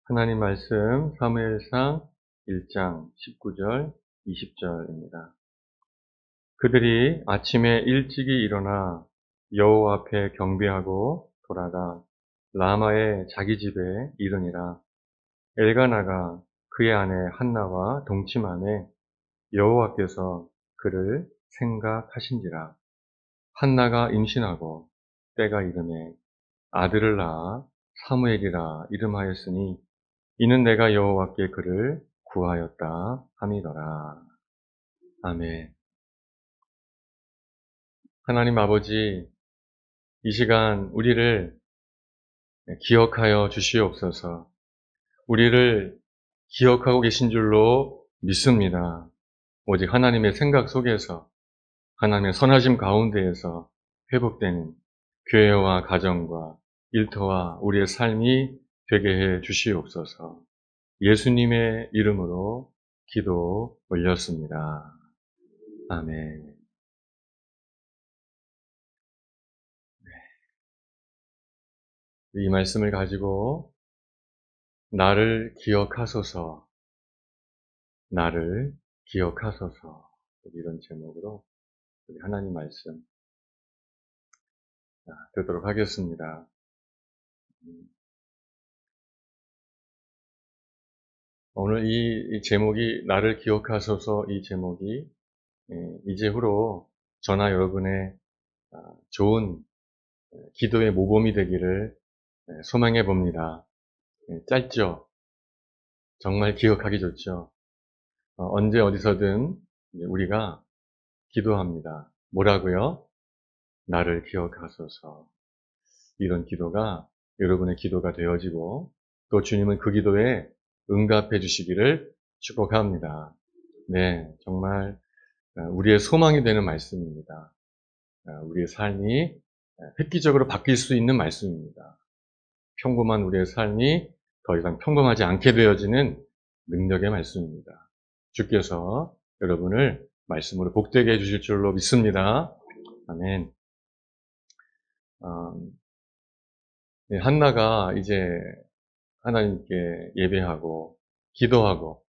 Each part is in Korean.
하나님 말씀 사무엘상 1장 19절 20절입니다. 그들이 아침에 일찍이 일어나 여호와 앞에 경배하고 돌아가 라마의 자기 집에 이르니라. 엘가나가 그의 아내 한나와 동침하매 여호와께서 그를 생각하신지라. 한나가 임신하고 때가 이르매 아들을 낳아 사무엘이라 이름하였으니 이는 내가 여호와께 그를 구하였다 함이더라. 아멘. 하나님 아버지, 이 시간 우리를 기억하여 주시옵소서. 우리를 기억하고 계신 줄로 믿습니다. 오직 하나님의 생각 속에서, 하나님의 선하심 가운데에서 회복되는 교회와 가정과 일터와 우리의 삶이 되게 해 주시옵소서. 예수님의 이름으로 기도 올렸습니다. 아멘. 이 말씀을 가지고 나를 기억하소서, 나를 기억하소서, 이런 제목으로 우리 하나님 말씀 듣도록 하겠습니다. 오늘 이 제목이 나를 기억하소서, 이 제목이 이제후로 저나 여러분의 좋은 기도의 모범이 되기를 소망해 봅니다. 짧죠? 정말 기억하기 좋죠? 언제 어디서든 우리가 기도합니다. 뭐라고요? 나를 기억하소서. 이런 기도가 여러분의 기도가 되어지고 또 주님은 그 기도에 응답해 주시기를 축복합니다. 네, 정말 우리의 소망이 되는 말씀입니다. 우리의 삶이 획기적으로 바뀔 수 있는 말씀입니다. 평범한 우리의 삶이 더 이상 평범하지 않게 되어지는 능력의 말씀입니다. 주께서 여러분을 말씀으로 복되게 해주실 줄로 믿습니다. 아멘. 한나가 이제 하나님께 예배하고 기도하고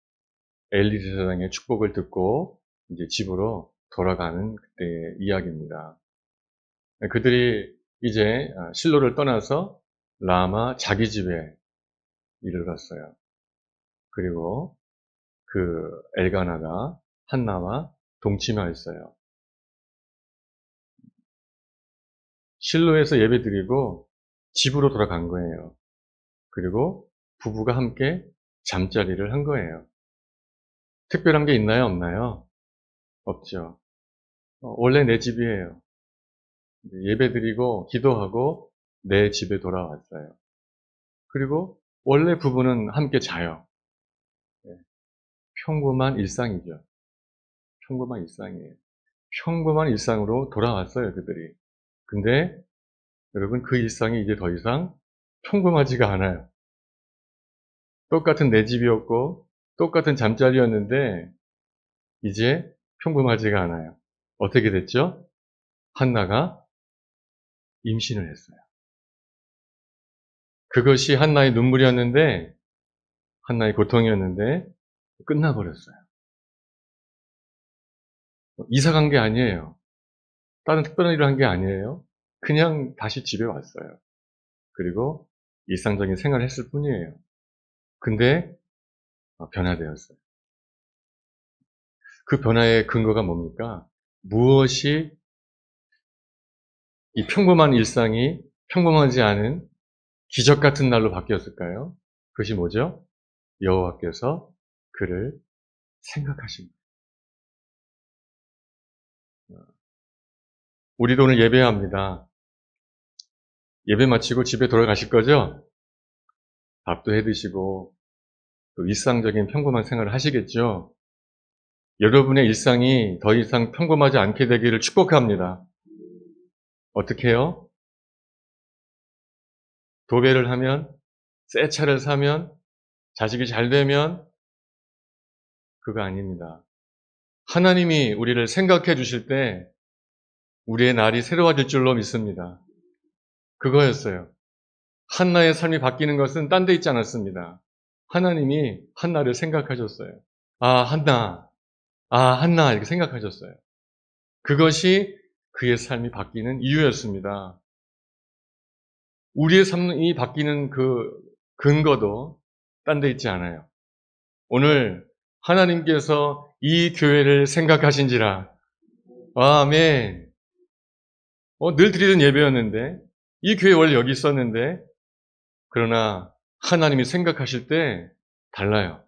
엘리 제사장의 축복을 듣고 이제 집으로 돌아가는 그때의 이야기입니다. 그들이 이제 실로를 떠나서 라마 자기 집에 이르렀어요. 그리고 그 엘가나가 한나와 동침하였어요. 실로에서 예배드리고 집으로 돌아간 거예요. 그리고 부부가 함께 잠자리를 한 거예요. 특별한 게 있나요? 없나요? 없죠. 원래 내 집이에요. 예배드리고 기도하고 내 집에 돌아왔어요. 그리고 원래 부부는 함께 자요. 평범한 일상이죠. 평범한 일상이에요. 평범한 일상으로 돌아왔어요, 그들이. 근데 여러분, 그 일상이 이제 더 이상 평범하지가 않아요. 똑같은 내 집이었고 똑같은 잠자리였는데 이제 평범하지가 않아요. 어떻게 됐죠? 한나가 임신을 했어요. 그것이 한나의 눈물이었는데, 한나의 고통이었는데 끝나버렸어요. 이사 간 게 아니에요. 다른 특별한 일을 한 게 아니에요. 그냥 다시 집에 왔어요. 그리고 일상적인 생활을 했을 뿐이에요. 근데 변화되었어요. 그 변화의 근거가 뭡니까? 무엇이 이 평범한 일상이 평범하지 않은 기적 같은 날로 바뀌었을까요? 그것이 뭐죠? 여호와께서 그를 생각하신 거예요. 우리도 오늘 예배합니다. 예배 마치고 집에 돌아가실 거죠? 밥도 해 드시고 또 일상적인 평범한 생활을 하시겠죠? 여러분의 일상이 더 이상 평범하지 않게 되기를 축복합니다. 어떻게 해요? 도배를 하면, 새 차를 사면, 자식이 잘 되면 그거 아닙니다. 하나님이 우리를 생각해 주실 때 우리의 날이 새로워질 줄로 믿습니다. 그거였어요. 한나의 삶이 바뀌는 것은 딴 데 있지 않았습니다. 하나님이 한나를 생각하셨어요. 아, 한나. 아, 한나. 이렇게 생각하셨어요. 그것이 그의 삶이 바뀌는 이유였습니다. 우리의 삶이 바뀌는 그 근거도 딴 데 있지 않아요. 오늘 하나님께서 이 교회를 생각하신지라. 아멘. 늘 드리던 예배였는데, 이 교회 원래 여기 있었는데, 그러나 하나님이 생각하실 때 달라요.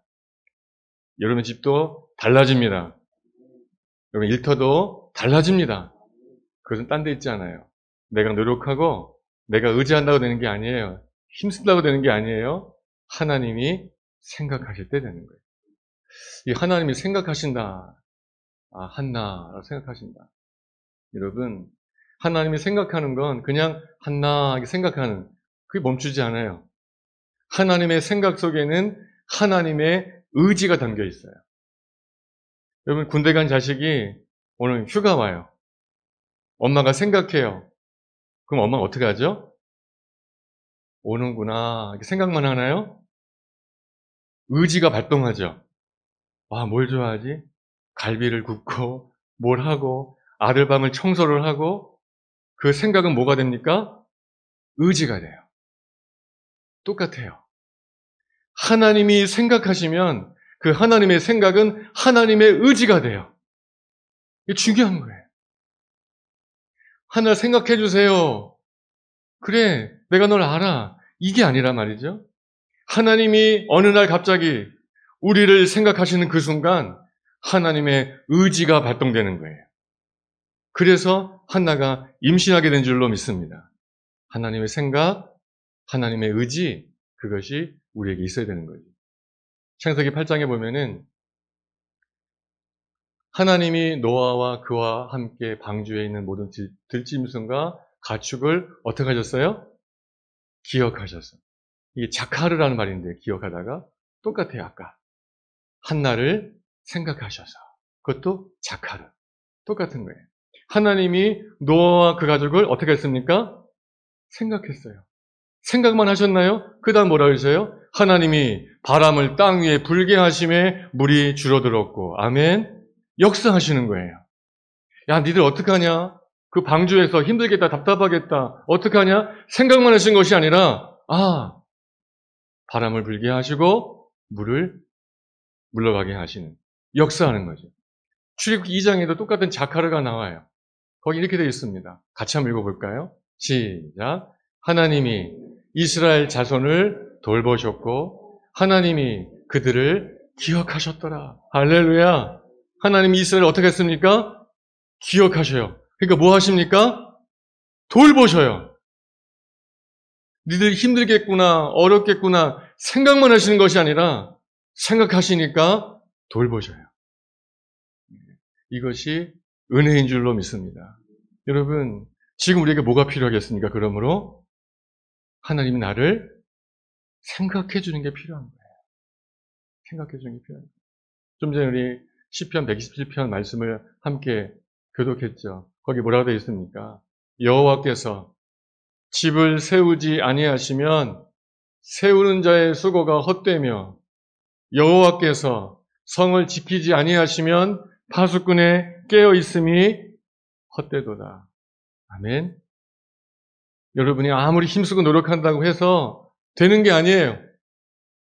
여러분 집도 달라집니다. 여러분 일터도 달라집니다. 그것은 딴 데 있지 않아요. 내가 노력하고 내가 의지한다고 되는 게 아니에요. 힘쓴다고 되는 게 아니에요. 하나님이 생각하실 때 되는 거예요. 이 하나님이 생각하신다. 아, 한나라고 생각하신다. 여러분, 하나님이 생각하는 건 그냥 한나 이렇게 생각하는, 그게 멈추지 않아요. 하나님의 생각 속에는 하나님의 의지가 담겨 있어요. 여러분, 군대 간 자식이 오늘 휴가 와요. 엄마가 생각해요. 그럼 엄마가 어떻게 하죠? 오는구나. 이렇게 생각만 하나요? 의지가 발동하죠. 아, 뭘 좋아하지? 갈비를 굽고, 뭘 하고, 아들 밤을 청소를 하고, 그 생각은 뭐가 됩니까? 의지가 돼요. 똑같아요. 하나님이 생각하시면 그 하나님의 생각은 하나님의 의지가 돼요. 이게 중요한 거예요. 하나 생각해 주세요. 그래, 내가 널 알아. 이게 아니란 말이죠. 하나님이 어느 날 갑자기 우리를 생각하시는 그 순간 하나님의 의지가 발동되는 거예요. 그래서 한나가 임신하게 된 줄로 믿습니다. 하나님의 생각, 하나님의 의지, 그것이 우리에게 있어야 되는 거죠. 창세기 8장에 보면은 하나님이 노아와 그와 함께 방주에 있는 모든 들짐승과 가축을 어떻게 하셨어요? 기억하셨어요. 이게 자카르라는 말인데 기억하다가 똑같아요. 아까 한나를 생각하셔서 그것도 자카르 똑같은 거예요. 하나님이 노아와 그 가족을 어떻게 했습니까? 생각했어요. 생각만 하셨나요? 그 다음 뭐라고 했어요? 하나님이 바람을 땅 위에 불게 하심에 물이 줄어들었고 아멘. 역사하시는 거예요. 야, 니들 어떡하냐? 그 방주에서 힘들겠다, 답답하겠다. 어떡하냐? 생각만 하신 것이 아니라 바람을 불게 하시고 물을 물러가게 하시는, 역사하는 거죠. 출애굽기 2장에도 똑같은 자카르가 나와요. 거기 이렇게 되어 있습니다. 같이 한번 읽어볼까요? 시작. 하나님이 이스라엘 자손을 돌보셨고 하나님이 그들을 기억하셨더라. 할렐루야. 하나님이 이스라엘을 어떻게 했습니까? 기억하셔요. 그러니까 뭐 하십니까? 돌보셔요. 니들 힘들겠구나, 어렵겠구나 생각만 하시는 것이 아니라 생각하시니까 돌보셔요. 이것이 은혜인 줄로 믿습니다. 여러분, 지금 우리에게 뭐가 필요하겠습니까? 그러므로 하나님이 나를 생각해 주는 게 필요한 거예요. 생각해 주는 게 필요한 거예요. 좀 전에 우리 시편 127편 말씀을 함께 교독했죠. 거기 뭐라고 되어 있습니까? 여호와께서 집을 세우지 아니하시면 세우는 자의 수고가 헛되며 여호와께서 성을 지키지 아니하시면 파수꾼의 깨어 있음이 헛되도다. 아멘. 여러분이 아무리 힘쓰고 노력한다고 해서 되는 게 아니에요.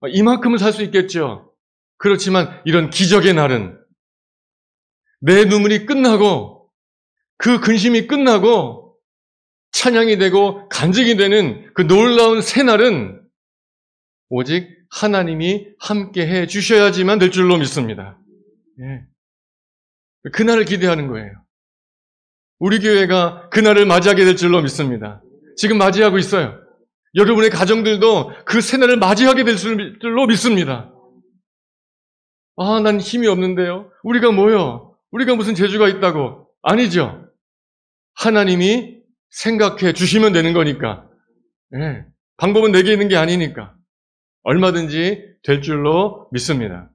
이만큼은 살 수 있겠죠. 그렇지만 이런 기적의 날은 내 눈물이 끝나고 그 근심이 끝나고 찬양이 되고 간증이 되는 그 놀라운 새날은 오직 하나님이 함께 해 주셔야지만 될 줄로 믿습니다. 예. 그날을 기대하는 거예요. 우리 교회가 그날을 맞이하게 될 줄로 믿습니다. 지금 맞이하고 있어요. 여러분의 가정들도 그 새날을 맞이하게 될 줄로 믿습니다. 난 힘이 없는데요. 우리가 뭐요? 우리가 무슨 재주가 있다고? 아니죠. 하나님이 생각해 주시면 되는 거니까. 예. 방법은 내게 있는 게 아니니까. 얼마든지 될 줄로 믿습니다.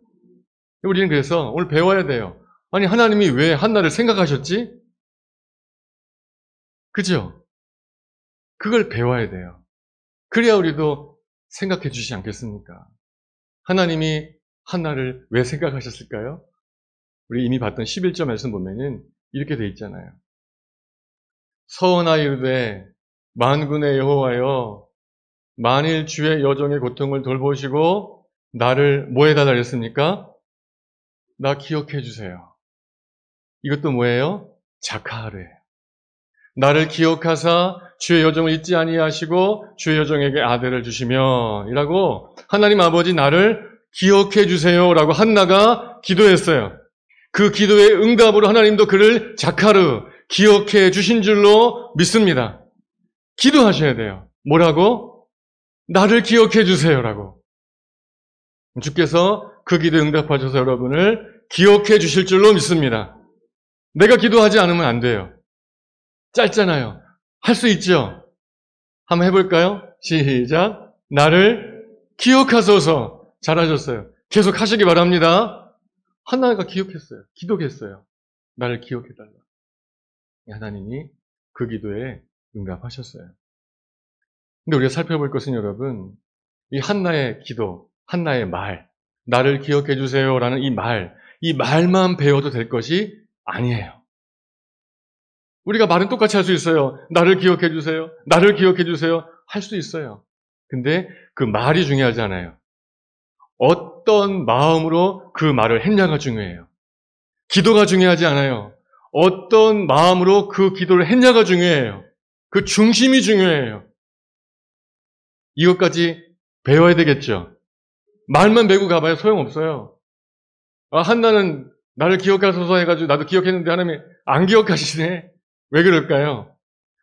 우리는 그래서 오늘 배워야 돼요. 아니, 하나님이 왜 한나를 생각하셨지? 그죠? 그걸 배워야 돼요. 그래야 우리도 생각해 주시지 않겠습니까? 하나님이 한나를 왜 생각하셨을까요? 우리 이미 봤던 11절 말씀 보면은 이렇게 돼 있잖아요. 서원하이르되 만군의 여호와여, 만일 주의 여종의 고통을 돌보시고 나를 뭐 해달라 그랬습니까? 나 기억해 주세요. 이것도 뭐예요? 자카르예요. 나를 기억하사 주의 여종을 잊지 아니하시고 주의 여종에게 아들을 주시며 이라고 하나님 아버지 나를 기억해 주세요라고 한나가 기도했어요. 그 기도의 응답으로 하나님도 그를 자카르, 기억해 주신 줄로 믿습니다. 기도하셔야 돼요. 뭐라고? 나를 기억해 주세요라고. 주께서 그 기도에 응답하셔서 여러분을 기억해 주실 줄로 믿습니다. 내가 기도하지 않으면 안 돼요. 짧잖아요. 할 수 있죠? 한번 해볼까요? 시작. 나를 기억하소서. 잘하셨어요. 계속 하시기 바랍니다. 한나가 기억했어요. 기도했어요. 나를 기억해달라. 하나님이 그 기도에 응답하셨어요. 근데 우리가 살펴볼 것은 여러분, 이 한나의 기도, 한나의 말, 나를 기억해 주세요라는 이 말만 배워도 될 것이 아니에요. 우리가 말은 똑같이 할 수 있어요. 나를 기억해 주세요. 나를 기억해 주세요. 할 수 있어요. 근데 그 말이 중요하지 않아요. 어떤 마음으로 그 말을 했냐가 중요해요. 기도가 중요하지 않아요. 어떤 마음으로 그 기도를 했냐가 중요해요. 그 중심이 중요해요. 이것까지 배워야 되겠죠. 말만 배우고 가봐야 소용없어요. 한나는 나를 기억하소서 해가지고 나도 기억했는데 하나님이 안 기억하시네. 왜 그럴까요?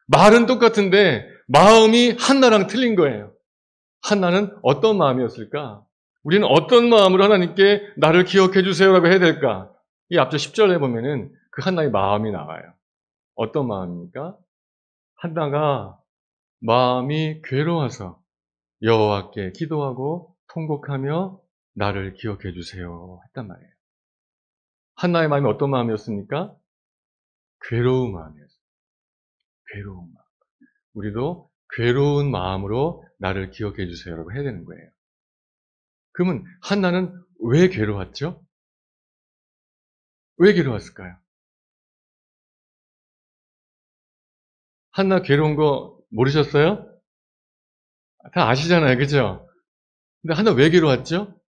말은 똑같은데 마음이 한나랑 틀린 거예요. 한나는 어떤 마음이었을까? 우리는 어떤 마음으로 하나님께 나를 기억해 주세요라고 해야 될까? 이 앞서 10절에 보면은 그 한나의 마음이 나와요. 어떤 마음입니까? 한나가 마음이 괴로워서 여호와께 기도하고 통곡하며 나를 기억해 주세요 했단 말이에요. 한나의 마음이 어떤 마음이었습니까? 괴로운 마음이었어요. 괴로운 마음. 우리도 괴로운 마음으로 나를 기억해 주세요라고 해야 되는 거예요. 그러면 한나는 왜 괴로웠죠? 왜 괴로웠을까요? 한나 괴로운 거 모르셨어요? 다 아시잖아요. 그죠? 근데 한나 왜 괴로웠죠?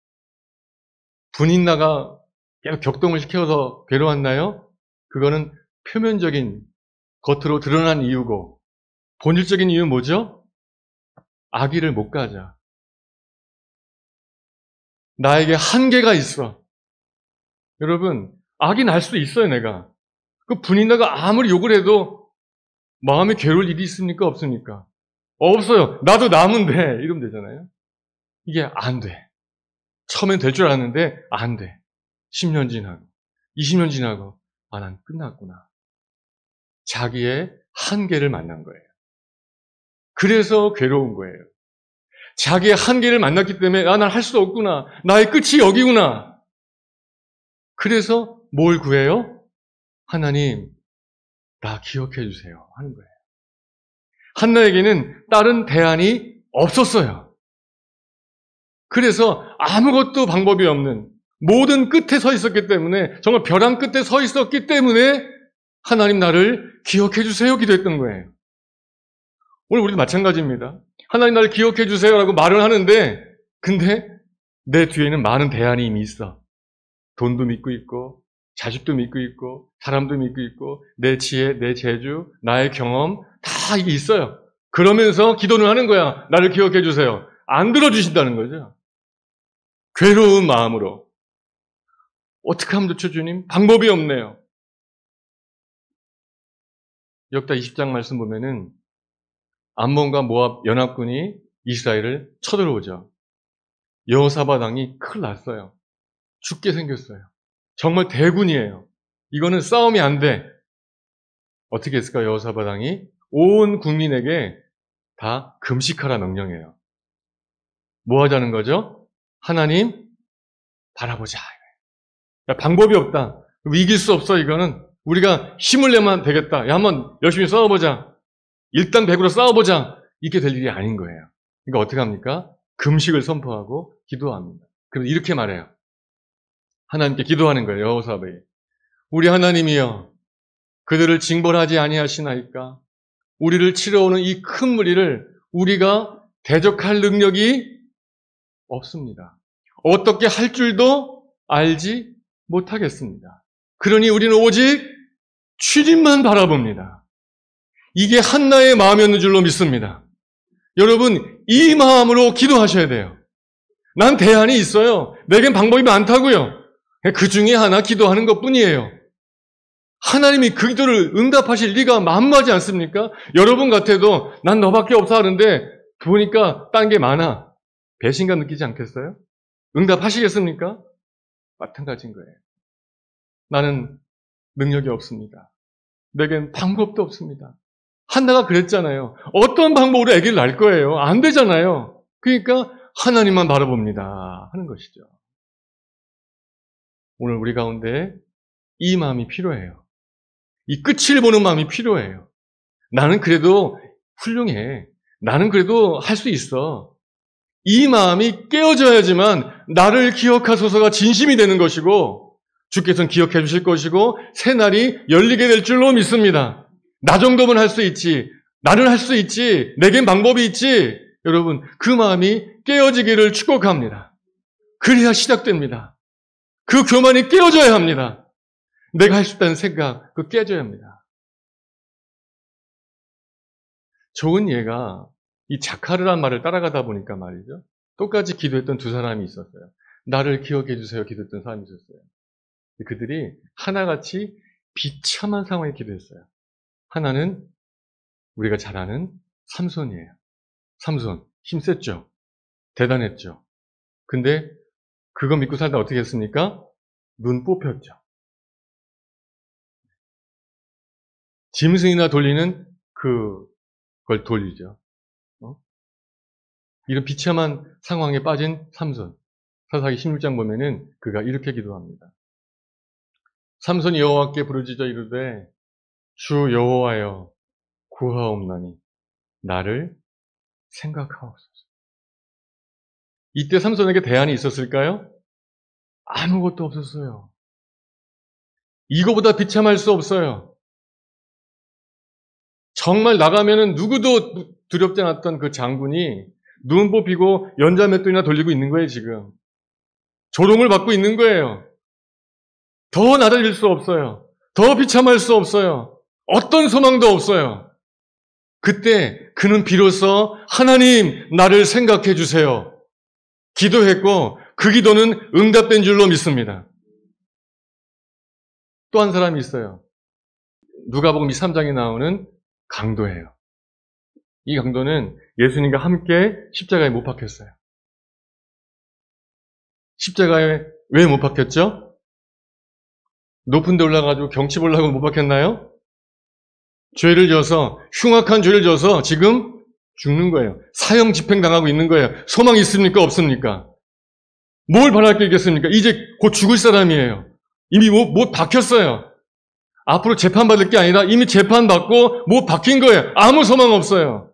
분인나가 계속 격동을 시켜서 괴로웠나요? 그거는 표면적인 겉으로 드러난 이유고 본질적인 이유는 뭐죠? 아기를 못 가져. 나에게 한계가 있어. 여러분, 아기 낳을 수 있어요, 내가. 그 분인나가 아무리 욕을 해도 마음에 괴로울 일이 있습니까? 없습니까? 없어요. 나도 남은 돼. 이러면 되잖아요. 이게 안 돼. 처음엔 될 줄 알았는데 안 돼. 10년 지나고 20년 지나고 난 끝났구나. 자기의 한계를 만난 거예요. 그래서 괴로운 거예요. 자기의 한계를 만났기 때문에 난 할 수 없구나. 나의 끝이 여기구나. 그래서 뭘 구해요? 하나님, 나 기억해 주세요 하는 거예요. 한나에게는 다른 대안이 없었어요. 그래서 아무것도 방법이 없는 모든 끝에 서 있었기 때문에 정말 벼랑 끝에 서 있었기 때문에 하나님 나를 기억해 주세요 기도했던 거예요. 오늘 우리도 마찬가지입니다. 하나님 나를 기억해 주세요라고 말을 하는데 근데 내 뒤에는 많은 대안이 이미 있어. 돈도 믿고 있고 자식도 믿고 있고 사람도 믿고 있고 내 지혜, 내 재주, 나의 경험 다 이게 있어요. 그러면서 기도를 하는 거야. 나를 기억해 주세요. 안 들어주신다는 거죠. 괴로운 마음으로. 어떻게 하면 좋죠, 주님? 방법이 없네요. 역다 20장 말씀 보면은 암몬과 모압 연합군이 이스라엘을 쳐들어오죠. 여호사밧 왕이 큰일 났어요. 죽게 생겼어요. 정말 대군이에요. 이거는 싸움이 안 돼. 어떻게 했을까? 여호사밧 왕이 온 국민에게 다 금식하라 명령해요. 뭐 하자는 거죠? 하나님 바라보자. 야, 방법이 없다. 이길 수 없어. 이거는 우리가 힘을 내면 되겠다. 야, 한번 열심히 싸워보자. 일당백으로 싸워보자. 이게 될 일이 아닌 거예요. 그러니까 어떻게 합니까? 금식을 선포하고 기도합니다. 그럼 이렇게 말해요. 하나님께 기도하는 거예요. 여호사밧이. 우리 하나님이여, 그들을 징벌하지 아니하시나이까? 우리를 치러오는 이 큰 무리를 우리가 대적할 능력이 없습니다. 어떻게 할 줄도 알지 못하겠습니다. 그러니 우리는 오직 주님만 바라봅니다. 이게 한나의 마음이었는 줄로 믿습니다. 여러분, 이 마음으로 기도하셔야 돼요. 난 대안이 있어요. 내겐 방법이 많다고요. 그 중에 하나 기도하는 것뿐이에요. 하나님이 그 기도를 응답하실 리가 만무하지 않습니까? 여러분 같아도 난 너밖에 없어 하는데 보니까 딴 게 많아. 배신감 느끼지 않겠어요? 응답하시겠습니까? 마찬가지인 거예요. 나는 능력이 없습니다. 내겐 방법도 없습니다. 한나가 그랬잖아요. 어떤 방법으로 아기를 낳을 거예요? 안 되잖아요. 그러니까 하나님만 바라봅니다 하는 것이죠. 오늘 우리 가운데 이 마음이 필요해요. 이 끝을 보는 마음이 필요해요. 나는 그래도 훌륭해. 나는 그래도 할 수 있어. 이 마음이 깨어져야지만 나를 기억하소서가 진심이 되는 것이고 주께서는 기억해 주실 것이고 새날이 열리게 될 줄로 믿습니다. 나 정도면 할 수 있지. 나는 할 수 있지. 내겐 방법이 있지. 여러분, 그 마음이 깨어지기를 축복합니다. 그래야 시작됩니다. 그 교만이 깨어져야 합니다. 내가 할 수 있다는 생각, 그거 깨져야 합니다. 좋은 예가 이 자카르란 말을 따라가다 보니까 말이죠. 똑같이 기도했던 두 사람이 있었어요. 나를 기억해 주세요 기도했던 사람이 있었어요. 그들이 하나같이 비참한 상황에 기도했어요. 하나는 우리가 잘 아는 삼손이에요. 삼손, 힘셌죠. 대단했죠. 근데 그거 믿고 살다 어떻게 했습니까? 눈 뽑혔죠. 짐승이나 돌리는 그걸 돌리죠. 이런 비참한 상황에 빠진 삼손. 사사기 16장 보면은 그가 이렇게 기도합니다. 삼손이 여호와께 부르짖어 이르되 주 여호와여 구하옵나니 나를 생각하옵소서. 이때 삼손에게 대안이 있었을까요? 아무것도 없었어요. 이거보다 비참할 수 없어요. 정말 나가면은 누구도 두렵지 않았던 그 장군이 눈 뽑히고 연자맷돌이나 돌리고 있는 거예요, 지금. 조롱을 받고 있는 거예요. 더 나아질 수 없어요. 더 비참할 수 없어요. 어떤 소망도 없어요. 그때 그는 비로소 하나님 나를 생각해 주세요. 기도했고 그 기도는 응답된 줄로 믿습니다. 또 한 사람이 있어요. 누가복음 3장에 나오는 강도예요. 이 강도는 예수님과 함께 십자가에 못 박혔어요. 십자가에 왜 못 박혔죠? 높은 데 올라가지고 경치 보려고 못 박혔나요? 죄를 져서, 흉악한 죄를 져서 지금 죽는 거예요. 사형 집행당하고 있는 거예요. 소망이 있습니까? 없습니까? 뭘 바랄 게 있겠습니까? 이제 곧 죽을 사람이에요. 이미 못 박혔어요. 앞으로 재판받을 게 아니라 이미 재판받고 못 박힌 거예요. 아무 소망 없어요.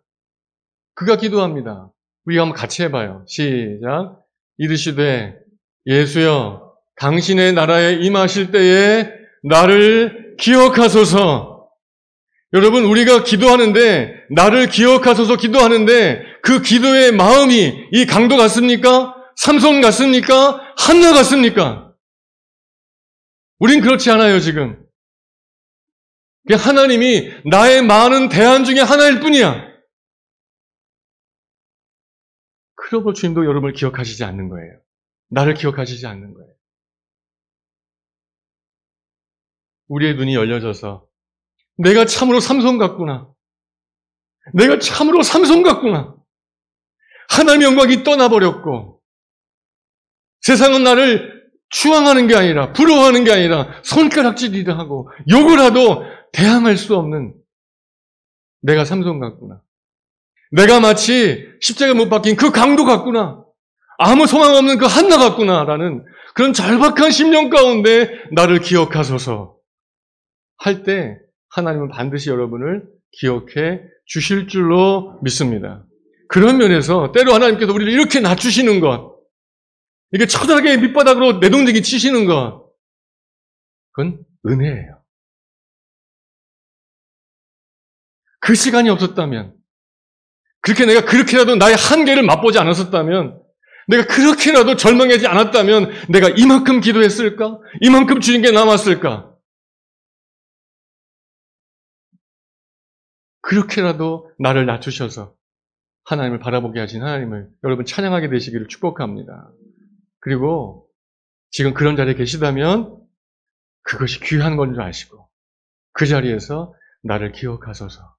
그가 기도합니다. 우리가 한번 같이 해봐요. 시작. 이르시되 예수여 당신의 나라에 임하실 때에 나를 기억하소서. 여러분, 우리가 기도하는데 나를 기억하소서 기도하는데 그 기도의 마음이 이 강도 같습니까? 삼손 같습니까? 한나 같습니까? 우린 그렇지 않아요, 지금. 하나님이 나의 많은 대안 중에 하나일 뿐이야. 그러고 주님도 여러분을 기억하시지 않는 거예요. 나를 기억하시지 않는 거예요. 우리의 눈이 열려져서 내가 참으로 삼손 같구나. 내가 참으로 삼손 같구나. 하나님의 영광이 떠나버렸고 세상은 나를 추앙하는 게 아니라 부러워하는 게 아니라 손가락질이라 하고 욕을 하도 대항할 수 없는 내가 삼손 같구나. 내가 마치 십자가에 못 박힌 그 강도 같구나. 아무 소망 없는 그 한나 같구나라는 그런 절박한 심령 가운데 나를 기억하소서 할 때 하나님은 반드시 여러분을 기억해 주실 줄로 믿습니다. 그런 면에서 때로 하나님께서 우리를 이렇게 낮추시는 것, 이게 처절하게 밑바닥으로 내동댕이 치시는 것, 그건 은혜예요. 그 시간이 없었다면, 그렇게 내가 그렇게라도 나의 한계를 맛보지 않았었다면, 내가 그렇게라도 절망하지 않았다면 내가 이만큼 기도했을까? 이만큼 주님께 남았을까? 그렇게라도 나를 낮추셔서 하나님을 바라보게 하신 하나님을 여러분 찬양하게 되시기를 축복합니다. 그리고 지금 그런 자리에 계시다면 그것이 귀한 건 줄 아시고 그 자리에서 나를 기억하소서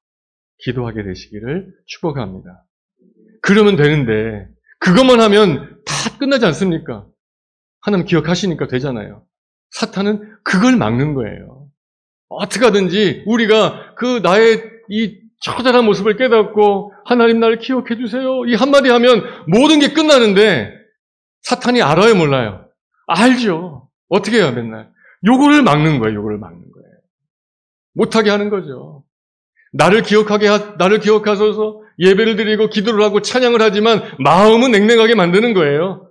기도하게 되시기를 축복합니다. 그러면 되는데 그것만 하면 다 끝나지 않습니까? 하나님 기억하시니까 되잖아요. 사탄은 그걸 막는 거예요. 어떻게 하든지 우리가 그 나의 이 처절한 모습을 깨닫고 하나님 나를 기억해 주세요. 이 한마디 하면 모든 게 끝나는데 사탄이 알아요, 몰라요? 알죠. 어떻게 해요, 맨날? 요거를 막는 거예요, 요거를 막는 거예요. 못하게 하는 거죠. 나를 기억하소서 예배를 드리고 기도를 하고 찬양을 하지만 마음은 냉랭하게 만드는 거예요.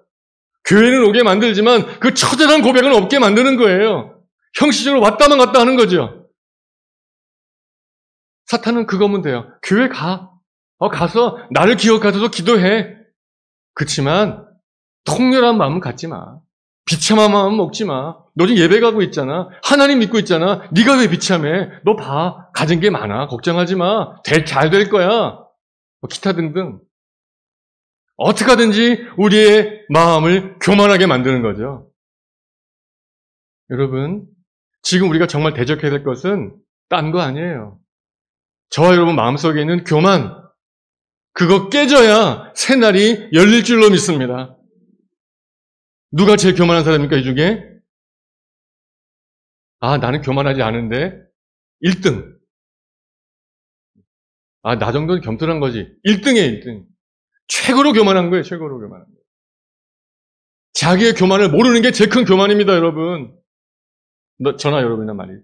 교회는 오게 만들지만 그 처절한 고백은 없게 만드는 거예요. 형식적으로 왔다만 갔다 하는 거죠. 사탄은 그거면 돼요. 교회 가. 가서 나를 기억하셔서 기도해. 그렇지만 통렬한 마음은 갖지 마. 비참한 마음은 먹지 마. 너 지금 예배 가고 있잖아. 하나님 믿고 있잖아. 네가 왜 비참해? 너 봐. 가진 게 많아. 걱정하지 마. 잘 될 거야. 기타 등등. 어떻게 하든지 우리의 마음을 교만하게 만드는 거죠. 여러분, 지금 우리가 정말 대적해야 될 것은 딴 거 아니에요. 저와 여러분 마음속에 있는 교만, 그거 깨져야 새날이 열릴 줄로 믿습니다. 누가 제일 교만한 사람입니까, 이 중에? 나는 교만하지 않은데 1등. 나 정도는 겸손한 거지. 1등이에요, 1등. 최고로 교만한 거예요, 최고로 교만한 거예요. 자기의 교만을 모르는 게 제일 큰 교만입니다, 여러분. 저나 여러분이나 말이에요.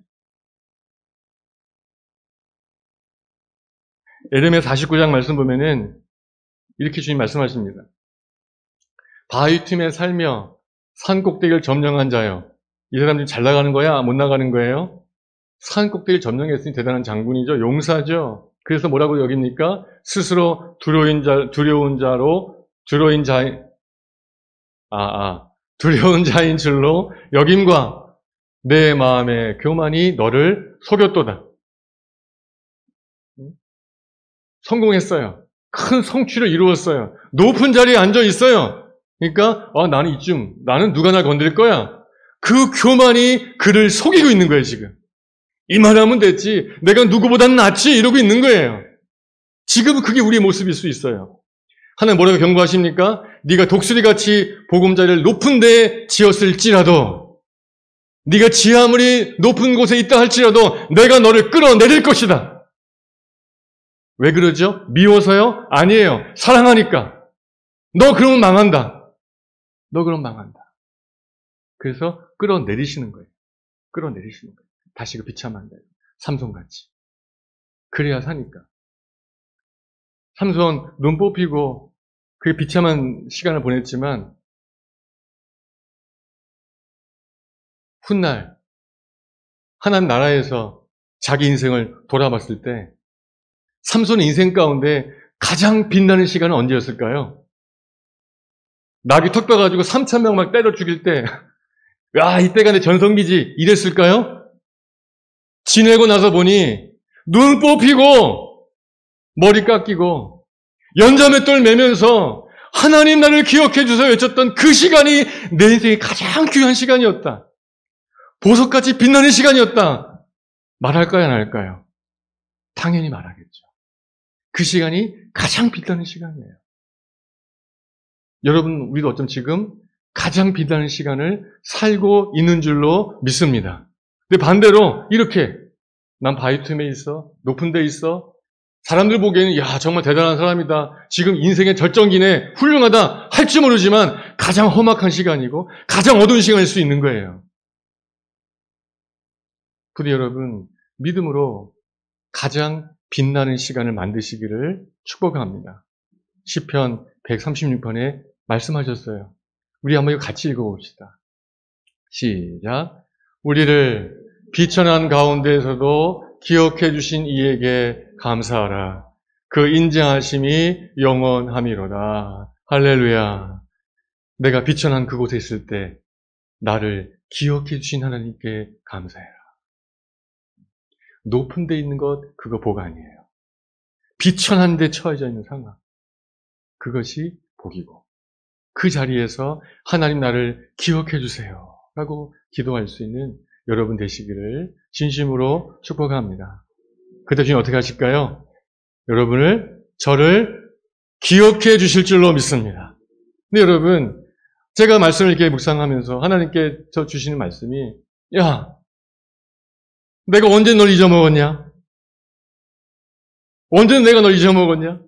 에레미야 49장 말씀 보면은 이렇게 주님 말씀하십니다. 바위 틈에 살며 산 꼭대기를 점령한 자여. 이 사람들이 잘 나가는 거야? 못 나가는 거예요? 산 꼭대기를 점령했으니 대단한 장군이죠. 용사죠. 그래서 뭐라고 여깁니까? 스스로 두려운 자인 줄로 여김과 내 마음의 교만이 너를 속였도다. 성공했어요. 큰 성취를 이루었어요. 높은 자리에 앉아 있어요. 그러니까 나는 누가 날 건드릴 거야? 그 교만이 그를 속이고 있는 거예요, 지금. 이 말하면 됐지. 내가 누구보단 낫지 이러고 있는 거예요. 지금은 그게 우리의 모습일 수 있어요. 하나님 뭐라고 경고하십니까? 네가 독수리같이 보금자리를 높은 데에 지었을지라도 네가 아무리 높은 곳에 있다 할지라도 내가 너를 끌어내릴 것이다. 왜 그러죠? 미워서요? 아니에요. 사랑하니까. 너 그러면 망한다. 너 그럼 망한다. 그래서 끌어내리시는 거예요. 끌어내리시는 거예요. 다시 그 비참한 데 삼손같이. 그래야 사니까. 삼손 눈 뽑히고 그 비참한 시간을 보냈지만 훗날 하나님 나라에서 자기 인생을 돌아봤을 때 삼손의 인생 가운데 가장 빛나는 시간은 언제였을까요? 낙이 턱 떠가지고 3,000명 막 때려 죽일 때 이때가 내 전성기지 이랬을까요? 지내고 나서 보니 눈 뽑히고 머리 깎이고 연자맷돌 매면서 하나님 나를 기억해 주세요 외쳤던 그 시간이 내 인생의 가장 귀한 시간이었다. 보석같이 빛나는 시간이었다. 말할까요, 안 할까요? 당연히 말하겠죠. 그 시간이 가장 빛나는 시간이에요. 여러분, 우리도 어쩜 지금 가장 빛나는 시간을 살고 있는 줄로 믿습니다. 근데 반대로 이렇게 난 바위 틈에 있어, 높은 데 있어, 사람들 보기에는 정말 대단한 사람이다, 지금 인생의 절정기네, 훌륭하다 할지 모르지만 가장 험악한 시간이고 가장 어두운 시간일 수 있는 거예요. 부디 여러분, 믿음으로 가장 빛나는 시간을 만드시기를 축복합니다. 시편 136편에 말씀하셨어요. 우리 한번 이거 같이 읽어봅시다. 시작. 우리를 비천한 가운데에서도 기억해 주신 이에게 감사하라. 그 인자하심이 영원함이로다. 할렐루야. 내가 비천한 그곳에 있을 때 나를 기억해 주신 하나님께 감사해라. 높은 데 있는 것, 그거 복 아니에요. 비천한 데 처해져 있는 상황, 그것이 복이고, 그 자리에서 하나님 나를 기억해 주세요 라고 기도할 수 있는 여러분 되시기를 진심으로 축복합니다. 그 대신 어떻게 하실까요? 저를 기억해 주실 줄로 믿습니다. 근데 여러분, 제가 말씀을 이렇게 묵상하면서 하나님께 저 주시는 말씀이, 야, 내가 언제 널 잊어먹었냐? 언제 내가 널 잊어먹었냐?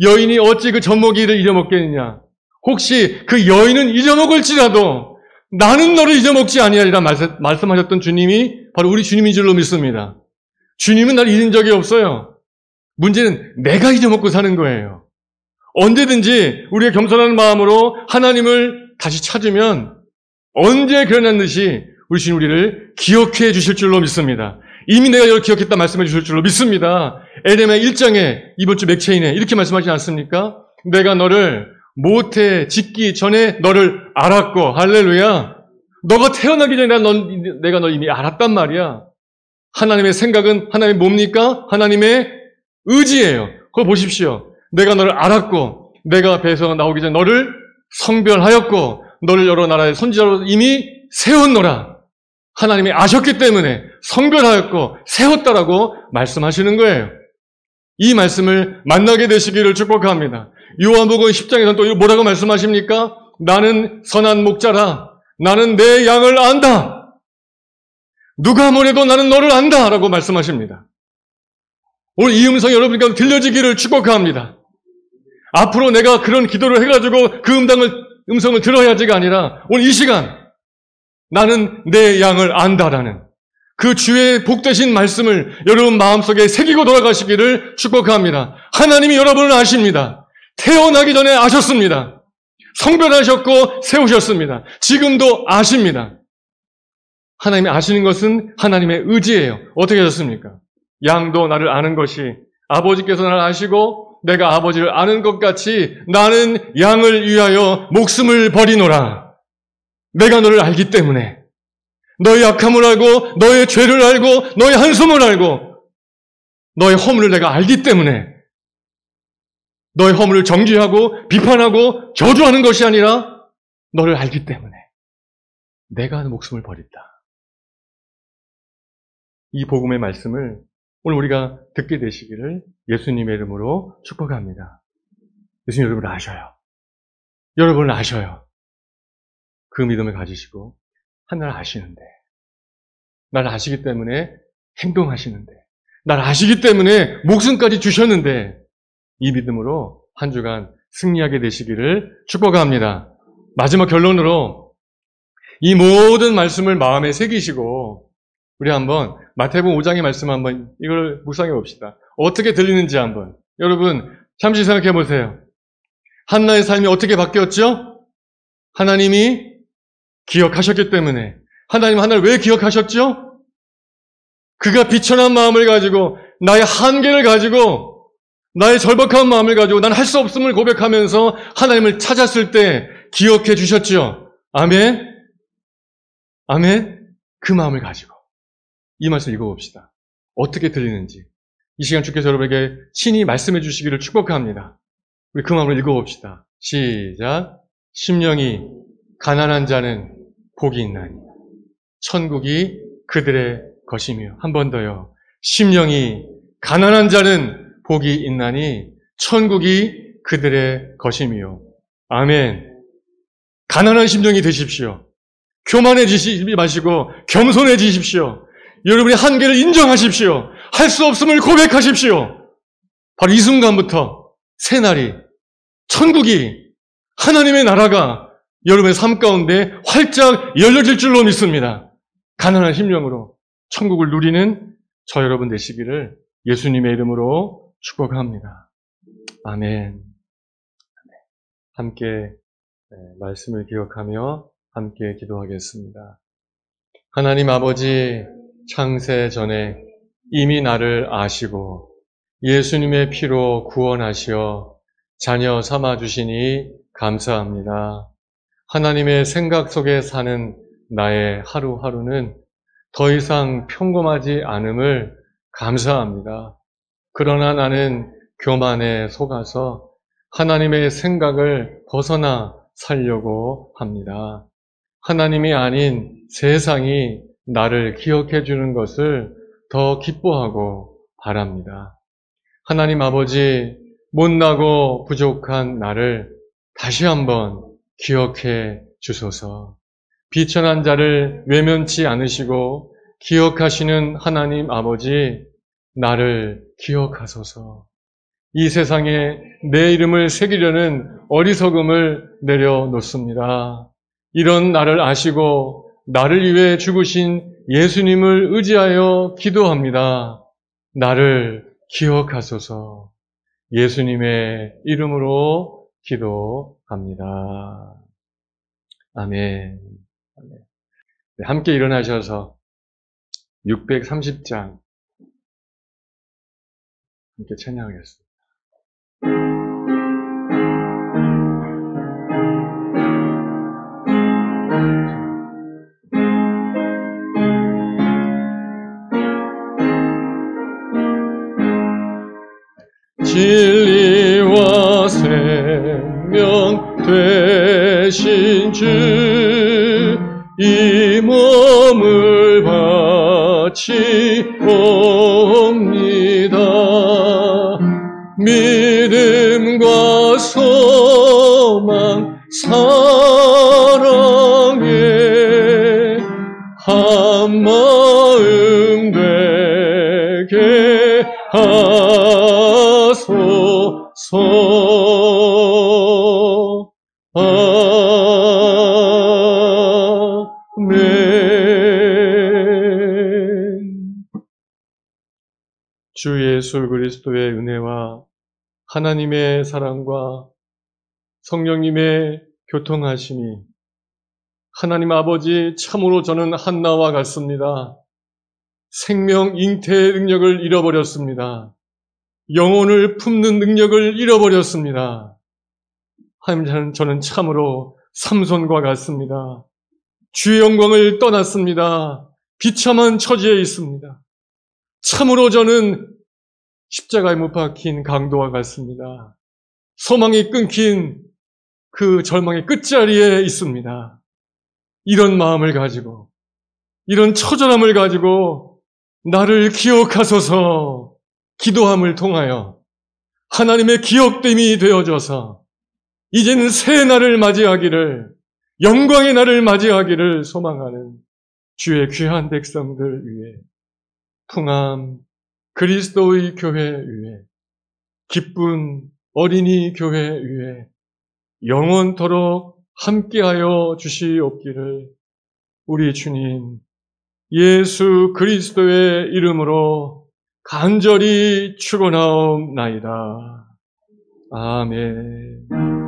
여인이 어찌 그 젖먹이를 잊어먹겠느냐? 혹시 그 여인은 잊어먹을지라도 나는 너를 잊어먹지 아니하리라 말씀하셨던 주님이 바로 우리 주님인 줄로 믿습니다. 주님은 나를 잊은 적이 없어요. 문제는 내가 잊어먹고 사는 거예요. 언제든지 우리가 겸손한 마음으로 하나님을 다시 찾으면 언제 그러는 듯이 우리 주님 우리를 기억해 주실 줄로 믿습니다. 이미 내가 이걸 기억했다 말씀해 주실 줄로 믿습니다. 에레미야 1장에 이번 주 맥체인에 이렇게 말씀하지 않습니까? 내가 너를 모태 짓기 전에 너를 알았고, 할렐루야. 너가 태어나기 전에 내가 널 이미 알았단 말이야. 하나님의 생각은 하나님의 뭡니까? 하나님의 의지예요. 그걸 보십시오. 내가 너를 알았고, 내가 배에서 나오기 전에 너를 성별하였고, 너를 여러 나라의 선지자로 이미 세웠노라. 하나님이 아셨기 때문에 성별하였고 세웠다라고 말씀하시는 거예요. 이 말씀을 만나게 되시기를 축복합니다. 요한복음 10장에서는 또 뭐라고 말씀하십니까? 나는 선한 목자라. 나는 내 양을 안다. 누가 뭐래도 나는 너를 안다 라고 말씀하십니다. 오늘 이 음성이 여러분께 들려지기를 축복합니다. 앞으로 내가 그런 기도를 해가지고 그 음성을 들어야지가 아니라 오늘 이 시간 나는 내 양을 안다라는 그 주의 복되신 말씀을 여러분 마음속에 새기고 돌아가시기를 축복합니다. 하나님이 여러분을 아십니다. 태어나기 전에 아셨습니다. 성별하셨고 세우셨습니다. 지금도 아십니다. 하나님이 아시는 것은 하나님의 의지예요. 어떻게 하셨습니까? 양도 나를 아는 것이 아버지께서 나를 아시고 내가 아버지를 아는 것 같이 나는 양을 위하여 목숨을 버리노라. 내가 너를 알기 때문에 너의 약함을 알고 너의 죄를 알고 너의 한숨을 알고 너의 허물을 내가 알기 때문에 너의 허물을 정죄하고 비판하고 저주하는 것이 아니라 너를 알기 때문에 내가 목숨을 버린다. 이 복음의 말씀을 오늘 우리가 듣게 되시기를 예수님의 이름으로 축복합니다. 예수님 여러분을 아셔요. 여러분을 아셔요. 그 믿음을 가지시고 하나를 아시는데 나를 아시기 때문에 행동하시는데 나를 아시기 때문에 목숨까지 주셨는데 이 믿음으로 한 주간 승리하게 되시기를 축복합니다. 마지막 결론으로 이 모든 말씀을 마음에 새기시고 우리 한번 마태복음 5장의 말씀 한번 이걸 묵상해 봅시다. 어떻게 들리는지 한번 여러분 잠시 생각해 보세요. 한나의 삶이 어떻게 바뀌었죠? 하나님이 기억하셨기 때문에. 하나님 하나를 왜 기억하셨죠? 그가 비천한 마음을 가지고 나의 한계를 가지고 나의 절박한 마음을 가지고 난 할 수 없음을 고백하면서 하나님을 찾았을 때 기억해 주셨죠. 아멘. 아멘. 그 마음을 가지고 이 말씀 읽어봅시다. 어떻게 들리는지 이 시간 주께서 여러분에게 친히 말씀해 주시기를 축복합니다. 우리 그 마음을 읽어봅시다. 시작. 심령이 가난한 자는 복이 있나니 천국이 그들의 것이며. 한 번 더요. 심령이 가난한 자는 복이 있나니 천국이 그들의 것이며. 아멘. 가난한 심령이 되십시오. 교만해지지 마시고 겸손해지십시오. 여러분의 한계를 인정하십시오. 할 수 없음을 고백하십시오. 바로 이 순간부터 새날이 천국이 하나님의 나라가 여러분의 삶 가운데 활짝 열려질 줄로 믿습니다. 가난한 심령으로 천국을 누리는 저 여러분 되시기를 예수님의 이름으로 축복합니다. 아멘. 함께 말씀을 기억하며 함께 기도하겠습니다. 하나님 아버지, 창세 전에 이미 나를 아시고 예수님의 피로 구원하시어 자녀 삼아주시니 감사합니다. 하나님의 생각 속에 사는 나의 하루하루는 더 이상 평범하지 않음을 감사합니다. 그러나 나는 교만에 속아서 하나님의 생각을 벗어나 살려고 합니다. 하나님이 아닌 세상이 나를 기억해 주는 것을 더 기뻐하고 바랍니다. 하나님 아버지, 못나고 부족한 나를 다시 한번 기억해 주소서. 비천한 자를 외면치 않으시고 기억하시는 하나님 아버지, 나를 기억하소서. 이 세상에 내 이름을 새기려는 어리석음을 내려놓습니다. 이런 나를 아시고 나를 위해 죽으신 예수님을 의지하여 기도합니다. 나를 기억하소서. 예수님의 이름으로 기도합니다. 아멘. 함께 일어나셔서 630장 함께 찬양하겠습니다. 진리와 생명 되신 주, 이 몸을 바치옵니다. 믿음과 소망, 사랑에 한 마음 되게 하소서. 아멘. 주 예수 그리스도의 은혜와 하나님의 사랑과 성령님의 교통하심이 하나님 아버지, 참으로 저는 한나와 같습니다. 생명 잉태의 능력을 잃어버렸습니다. 영혼을 품는 능력을 잃어버렸습니다. 하나님, 저는 참으로 삼손과 같습니다. 주의 영광을 떠났습니다. 비참한 처지에 있습니다. 참으로 저는 십자가에 못 박힌 강도와 같습니다. 소망이 끊긴 그 절망의 끝자리에 있습니다. 이런 마음을 가지고, 이런 처절함을 가지고 나를 기억하소서 기도함을 통하여 하나님의 기억됨이 되어져서 이제는 새 날을 맞이하기를, 영광의 날을 맞이하기를 소망하는 주의 귀한 백성들 위해, 풍암 그리스도의 교회 위에, 기쁜 어린이 교회 위에 영원토록 함께하여 주시옵기를 우리 주님 예수 그리스도의 이름으로 간절히 축원하옵나이다. 아멘.